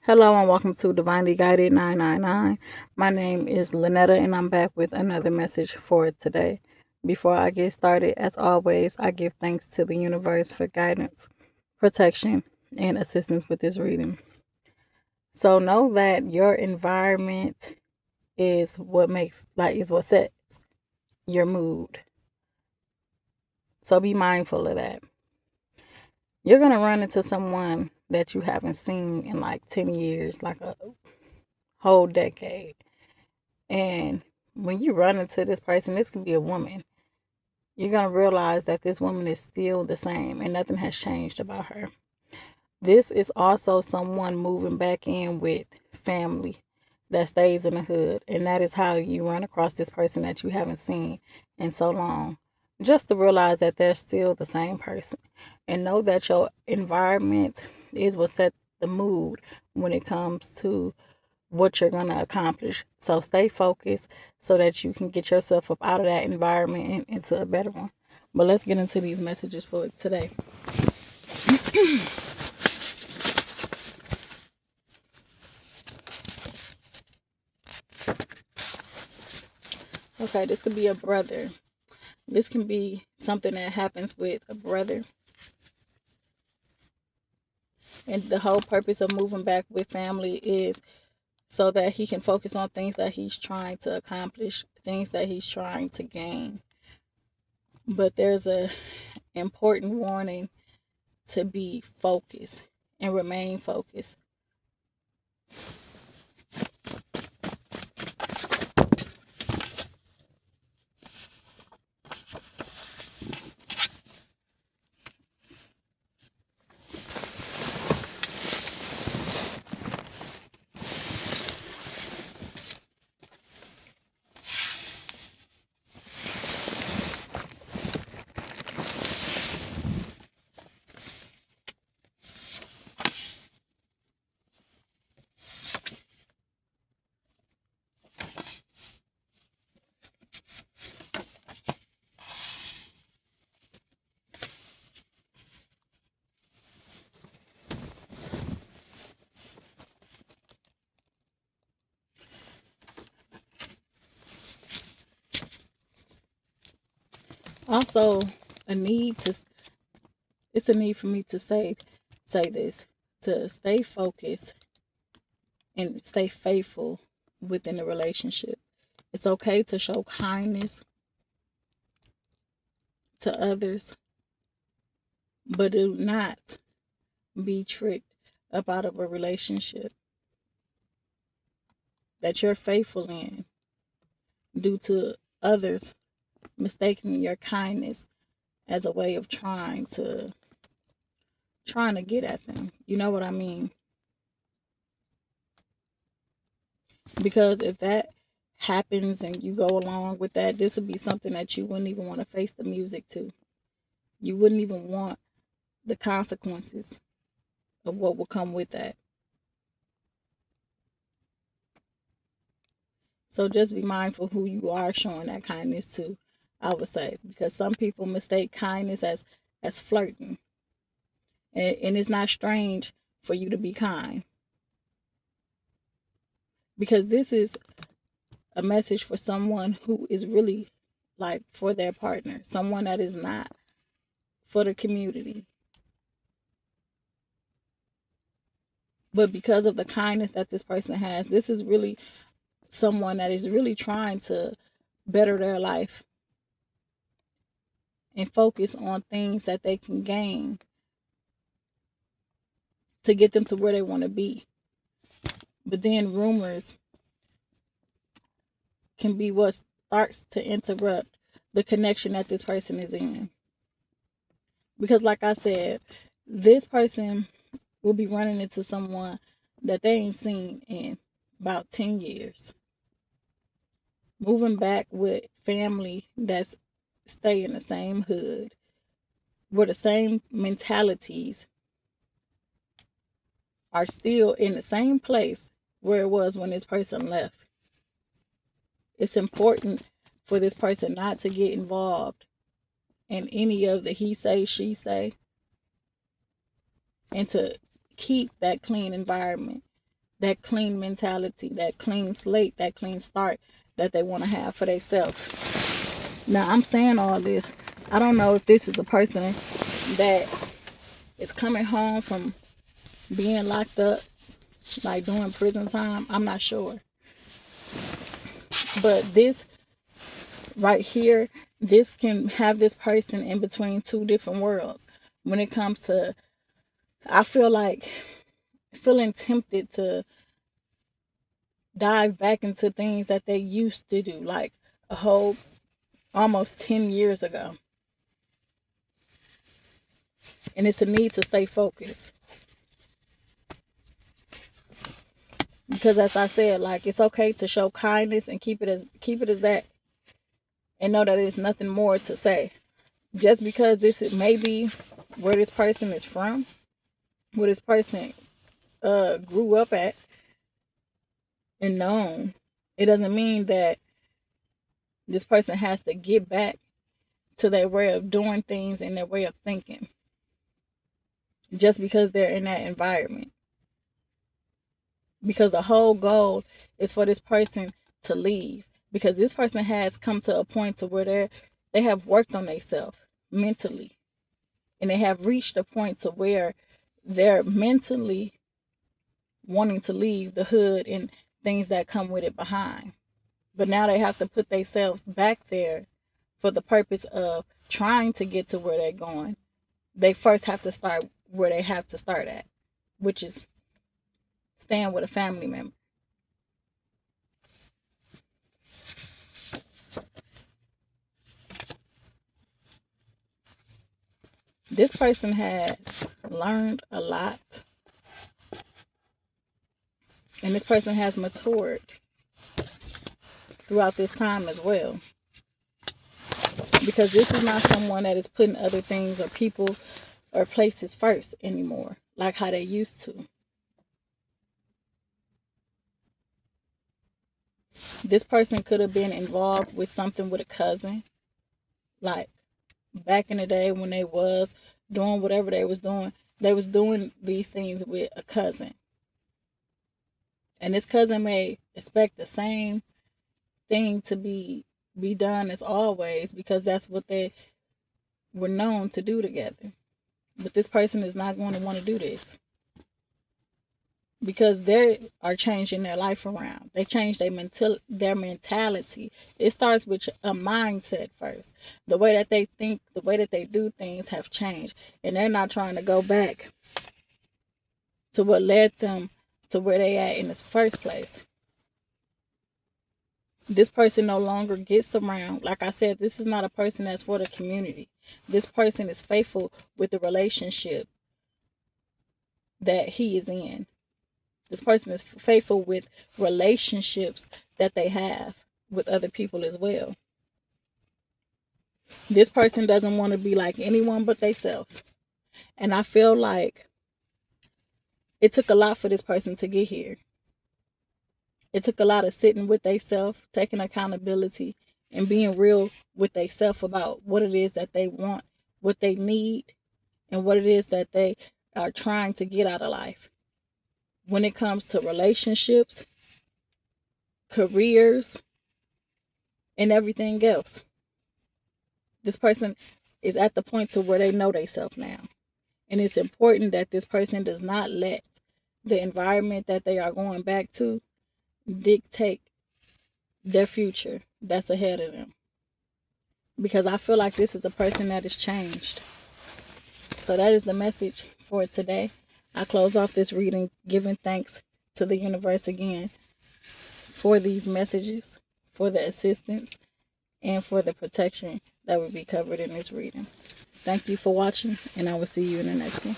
Hello and welcome to Divinely Guided 999. My name is Lynetta and I'm back with another message for today. Before I get started, as always, I give thanks to the universe for guidance, protection, and assistance with this reading. So know that your environment is what sets your mood. So be mindful of that. You're going to run into someone that you haven't seen in like 10 years, like a whole decade. And when you run into this person, this can be a woman, you're going to realize that this woman is still the same and nothing has changed about her. This is also someone moving back in with family that stays in the hood. And that is how you run across this person that you haven't seen in so long. Just to realize that they're still the same person. And know that your environment is what sets the mood when it comes to what you're going to accomplish. So stay focused so that you can get yourself up out of that environment and into a better one. But let's get into these messages for today. Okay, this could be a brother. This can be something that happens with a brother. And the whole purpose of moving back with family is so that he can focus on things that he's trying to accomplish, things that he's trying to gain. But there's a important warning to be focused and remain focused. Also, a need to it's a need for me to say this, to stay focused and stay faithful within the relationship. It's okay to show kindness to others, but do not be tricked up out of a relationship that you're faithful in due to others mistaking your kindness as a way of trying to get at them. You know what I mean? Because if that happens and you go along with that, this would be something that you wouldn't even want to face the music to. You wouldn't even want the consequences of what will come with that. So just be mindful who you are showing that kindness to, I would say, because some people mistake kindness as flirting. And it's not strange for you to be kind, because this is a message for someone who is really like for their partner, someone that is not for the community. But because of the kindness that this person has, this is really someone that is really trying to better their life and focus on things that they can gain to get them to where they want to be. But then rumors can be what starts to interrupt the connection that this person is in. Because, like I said, this person will be running into someone that they ain't seen in about 10 years. Moving back with family that's stay in the same hood, where the same mentalities are still in the same place where it was when this person left. It's important for this person not to get involved in any of the he say, she say, and to keep that clean environment. that clean mentality, that clean slate, that clean start that they want to have for themselves. Now, I'm saying all this. I don't know if this is a person that is coming home from being locked up, like doing prison time. I'm not sure. But this right here, this can have this person in between two different worlds. When it comes to, I feel like feeling tempted to dive back into things that they used to do, like a whole almost 10 years ago. And it's a need to stay focused. Because as I said, like, it's okay to show kindness and keep it as that, and know that there's nothing more to say. Just because this may be where this person is from, where this person grew up at and known, it doesn't mean that this person has to get back to their way of doing things and their way of thinking just because they're in that environment. Because the whole goal is for this person to leave, because this person has come to a point to where they have worked on themselves mentally, and they have reached a point to where they're mentally wanting to leave the hood and things that come with it behind. But now they have to put themselves back there for the purpose of trying to get to where they're going. They first have to start where they have to start at, which is staying with a family member. This person had learned a lot, and this person has matured throughout this time as well. Because this is not someone that is putting other things or people or places first anymore, like how they used to. This person could have been involved with something with a cousin, like back in the day when they was doing whatever they was doing these things with a cousin. And this cousin may expect the same thing to be done as always, because that's what they were known to do together. But this person is not going to want to do this, because they are changing their life around. They change their mentality. It starts with a mindset first. The way that they think, the way that they do things have changed. And they're not trying to go back to what led them to where they at in the first place. This person no longer gets around. Like I said, this is not a person that's for the community. This person is faithful with the relationship that he is in. This person is faithful with relationships that they have with other people as well. This person doesn't want to be like anyone but themselves. And I feel like it took a lot for this person to get here. It took a lot of sitting with themselves, taking accountability, and being real with themselves about what it is that they want, what they need, and what it is that they are trying to get out of life. When it comes to relationships, careers, and everything else. This person is at the point to where they know themselves now. And it's important that this person does not let the environment that they are going back to dictate their future that's ahead of them. Because I feel like this is a person that has changed. So that is the message for today. I close off this reading giving thanks to the universe again for these messages, for the assistance, and for the protection that will be covered in this reading. Thank you for watching, and I will see you in the next one.